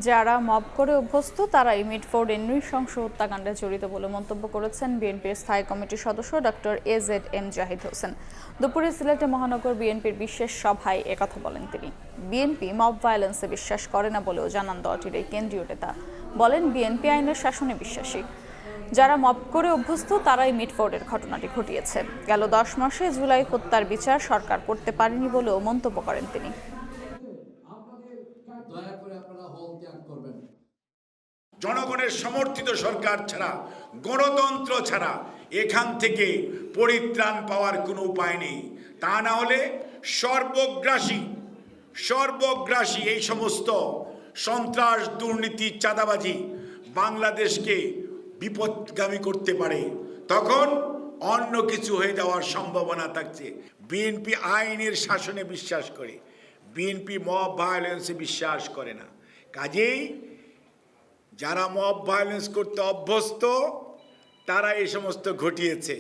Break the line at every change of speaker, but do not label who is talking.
যারা মব করে অভ্যস্ত তারাই মিটফোর্ডের নৃশংস হত্যাকাণ্ডে জড়িত বলে মন্তব্য করেছেন বিএনপির স্থায়ী কমিটির সদস্য ডক্টর AZM জাহিদ হোসেন। দুপুরে সিলেটে মহানগর বিএনপির বিশেষ সভায় একথা বলেন তিনি। বিএনপি মব ভায়োলেন্সে বিশ্বাস করে না বলেও জানান দলটির এই কেন্দ্রীয় নেতা। বলেন, বিএনপি আইনের শাসনে বিশ্বাসী। যারা মব করে অভ্যস্ত তারাই মিটফোর্ডের ঘটনাটি ঘটিয়েছে। গেল 10 মাসে জুলাই হত্যার বিচার সরকার করতে পারেনি বলেও মন্তব্য করেন তিনি।
জনগণের সমর্থিত সরকার ছাড়া, গণতন্ত্র ছাড়া এখান থেকে পরিত্রাণ পাওয়ার কোনো উপায় নেই। তা না হলে সর্বগ্রাসী এই সমস্ত সন্ত্রাস, দুর্নীতি, চাঁদাবাজি বাংলাদেশকে বিপদগামী করতে পারে। তখন অন্য কিছু হয়ে যাওয়ার সম্ভাবনা থাকছে। বিএনপি আইনের শাসনে বিশ্বাস করে, বিএনপি মব ভায়োলেন্সে বিশ্বাস করে না। কাজেই যারা মব ভায়োলেন্স করতে অভ্যস্ত তারা এই সমস্ত ঘটিয়েছে।